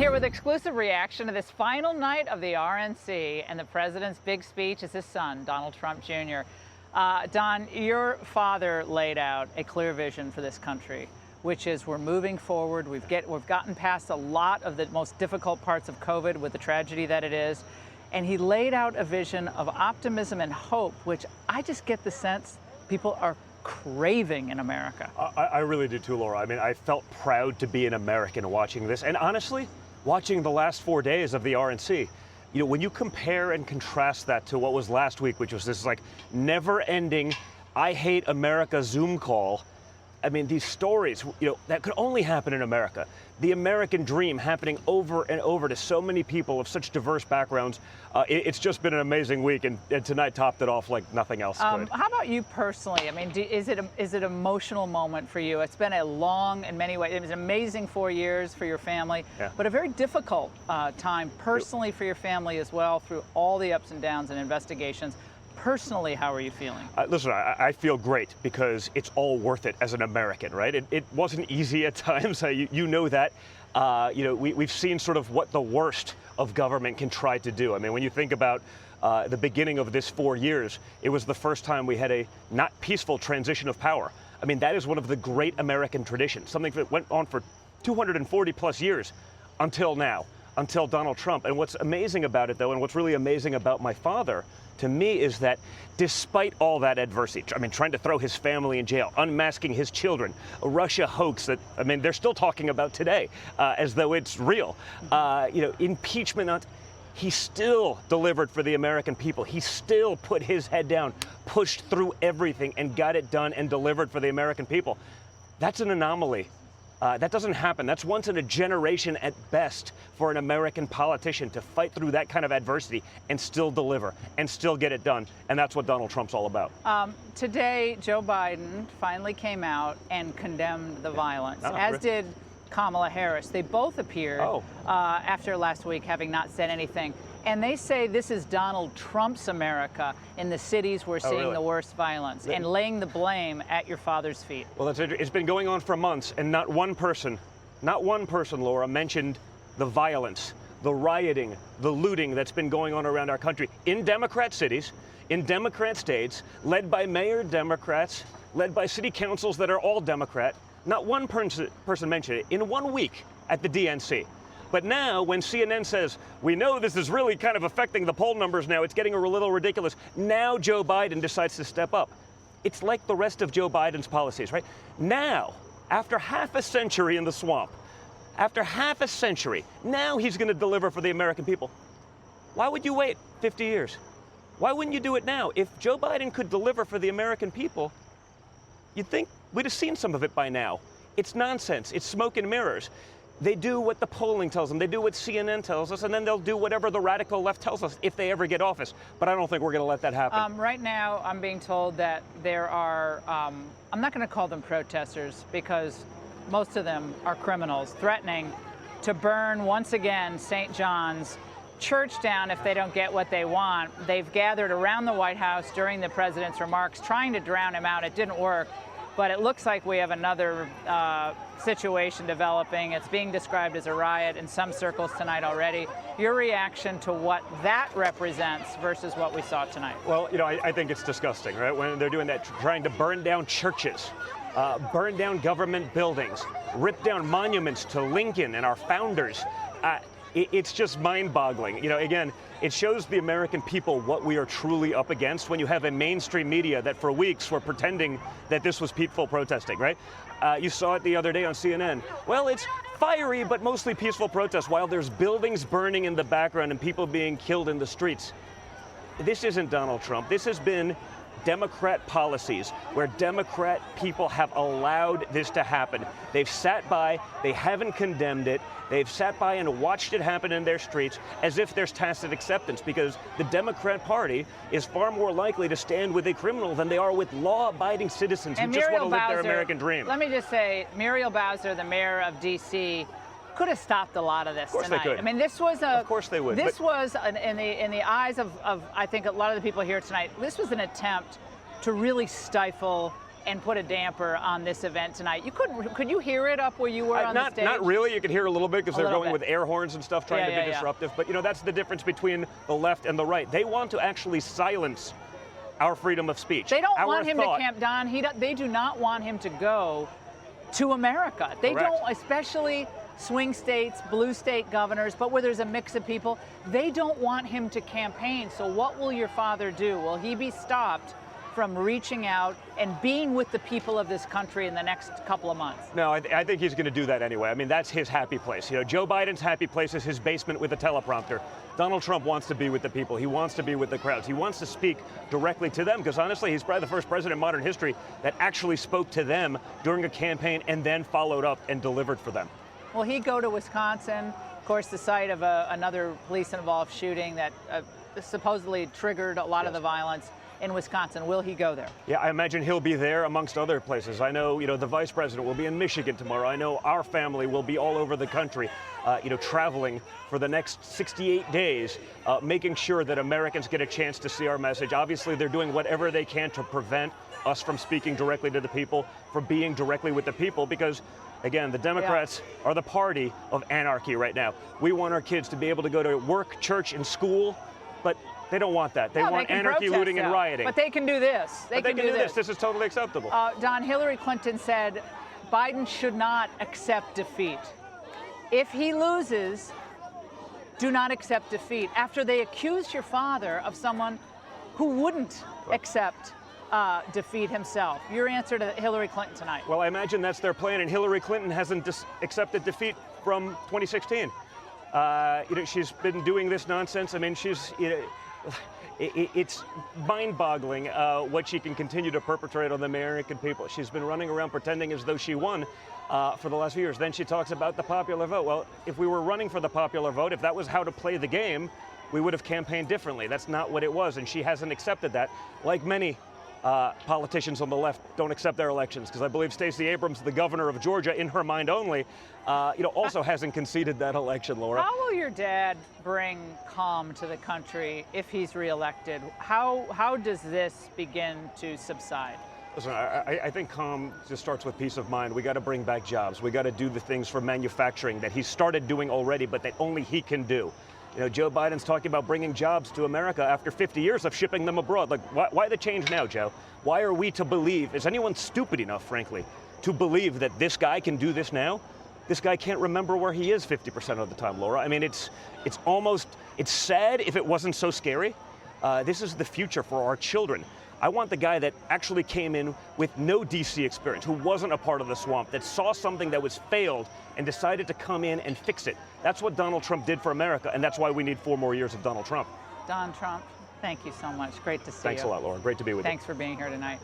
Here with exclusive reaction to this final night of the RNC, and the president's big speech is his son, Donald Trump Jr. Don, your father laid out a clear vision for this country, which is we're moving forward. We've gotten past a lot of the most difficult parts of COVID with the tragedy that it is. And he laid out a vision of optimism and hope, which I just get the sense people are craving in America. I really do too, Laura. I mean, I felt proud to be an American watching this. And honestly, watching the last 4 days of the RNC, you know, when you compare and contrast that to what was last week, which was this like never-ending, I hate America Zoom call. I mean, these stories, you know, that could only happen in America. The American dream happening over and over to so many people of such diverse backgrounds. It's just been an amazing week, and tonight topped it off like nothing else could. How about you personally? I mean, is it an emotional moment for you? It's been a long, in many ways, it was an amazing 4 years for your family, yeah, but a very difficult time personally for your family as well, through all the ups and downs and investigations. Personally, how are you feeling? Listen, I feel great because it's all worth it as an American, right? It wasn't easy at times. You know that. You know, we've seen sort of what the worst of government can try to do. I mean, when you think about the beginning of this 4 years, it was the first time we had a not peaceful transition of power. I mean, that is one of the great American traditions, something that went on for 240 plus years until now, until Donald Trump. And what's amazing about it, though, and what's really amazing about my father, to me, is that despite all that adversity, I mean, trying to throw his family in jail, unmasking his children, a Russia hoax that, I mean, they're still talking about today as though it's real, you know, impeachment, he still delivered for the American people. He still put his head down, pushed through everything, and got it done and delivered for the American people. That's an anomaly. That doesn't happen. That's once in a generation at best for an American politician to fight through that kind of adversity and still deliver and still get it done. And that's what Donald Trump's all about. Today, Joe Biden finally came out and condemned the violence, as did Kamala Harris. They both appeared after last week, having not said anything. And they say this is Donald Trump's America in the cities we're seeing the worst violence, and laying the blame at your father's feet. Well, it's been going on for months, and not one person, Laura, mentioned the violence, the rioting, the looting that's been going on around our country in Democrat cities, in Democrat states, led by mayor Democrats, led by city councils that are all Democrat. Not one person mentioned it in 1 week at the DNC. But now, when CNN says, we know this is really kind of affecting the poll numbers now, it's getting a little ridiculous, now Joe Biden decides to step up. It's like the rest of Joe Biden's policies, right? Now, after half a century in the swamp, after half a century, now he's going to deliver for the American people. Why would you wait 50 years? Why wouldn't you do it now? If Joe Biden could deliver for the American people, you'd think we'd have seen some of it by now. It's nonsense. It's smoke and mirrors. They do what the polling tells them. They do what CNN tells us, and then they'll do whatever the radical left tells us if they ever get office. But I don't think we're going to let that happen. Right now, I'm being told that there are, I'm not going to call them protesters because most of them are criminals, threatening to burn once again St. John's Church down if they don't get what they want. They've gathered around the White House during the president's remarks, trying to drown him out. It didn't work. But it looks like we have another situation developing. It's being described as a riot in some circles tonight already. Your reaction to what that represents versus what we saw tonight? Well, you know, I think it's disgusting, right? When they're doing that, trying to burn down churches, burn down government buildings, rip down monuments to Lincoln and our founders. It's just mind-boggling. You know, again, it shows the American people what we are truly up against when you have a mainstream media that for weeks were pretending that this was peaceful protesting, right? You saw it the other day on CNN. Well, it's fiery but mostly peaceful protest while there's buildings burning in the background and people being killed in the streets. This isn't Donald Trump. This has been Democrat policies where Democrat people have allowed this to happen. They've sat by, they haven't condemned it, they've sat by and watched it happen in their streets as if there's tacit acceptance, because the Democrat Party is far more likely to stand with a criminal than they are with law-abiding citizens who just want to live their American dream. Let me just say, Muriel Bowser, the mayor of D.C., could have stopped a lot of this tonight. Of course they could. I mean, this was a. Of course they would. This was, in the eyes of I think a lot of the people here tonight, this was an attempt to really stifle and put a damper on this event tonight. Could you hear it up where you were on the stage? Not really. You could hear a little bit because they're going with air horns and stuff, trying to be disruptive. But that's the difference between the left and the right. They want to actually silence our freedom of speech. They don't want him to camp, Don. They do not want him to go to America. They don't, especially swing states, blue state governors, but where there's a mix of people, they don't want him to campaign. So what will your father do? Will he be stopped from reaching out and being with the people of this country in the next couple of months? No, I think he's going to do that anyway. I mean, that's his happy place. Joe Biden's happy place is his basement with a teleprompter. Donald Trump wants to be with the people. He wants to be with the crowds. He wants to speak directly to them because honestly, he's probably the first president in modern history that actually spoke to them during a campaign and then followed up and delivered for them. Will he go to Wisconsin? Of course, the site of another police-involved shooting that supposedly triggered a lot of the violence in Wisconsin. Will he go there? Yeah, I imagine he'll be there amongst other places. I know, the vice president will be in Michigan tomorrow. I know our family will be all over the country, traveling for the next 68 days, making sure that Americans get a chance to see our message. Obviously, they're doing whatever they can to prevent us from speaking directly to the people, from being directly with the people, because again, the Democrats are the party of anarchy right now. We want our kids to be able to go to work, church, and school, but they don't want that. They want anarchy, looting, and rioting. But they can do this. They can do this. This is totally acceptable. Don, Hillary Clinton said Biden should not accept defeat. If he loses, do not accept defeat. After they accused your father of someone who wouldn't accept defeat himself. Your answer to Hillary Clinton tonight? Well, I imagine that's their plan, and Hillary Clinton hasn't accepted defeat from 2016. She's been doing this nonsense. I mean, it's mind-boggling what she can continue to perpetrate on the American people. She's been running around pretending as though she won for the last few years. Then she talks about the popular vote. Well, if we were running for the popular vote, if that was how to play the game, we would have campaigned differently. That's not what it was, and she hasn't accepted that. Like many politicians on the left don't accept their elections, because I believe Stacey Abrams, the governor of Georgia, in her mind only, also hasn't conceded that election, Laura. How will your dad bring calm to the country if he's reelected? How does this begin to subside? Listen, I think calm just starts with peace of mind. We got to bring back jobs. We got to do the things for manufacturing that he started doing already, but that only he can do. Joe Biden's talking about bringing jobs to America after 50 years of shipping them abroad. Like, why the change now, Joe? Why are we to believe, is anyone stupid enough, frankly, to believe that this guy can do this now? This guy can't remember where he is 50% of the time, Laura. I mean, it's sad if it wasn't so scary. This is the future for our children. I want the guy that actually came in with no DC experience, who wasn't a part of the swamp, that saw something that was failed and decided to come in and fix it. That's what Donald Trump did for America, and that's why we need 4 more years of Donald Trump. Don Trump, thank you so much. Great to see you. Thanks a lot, Laura. Great to be with you. Thanks for being here tonight.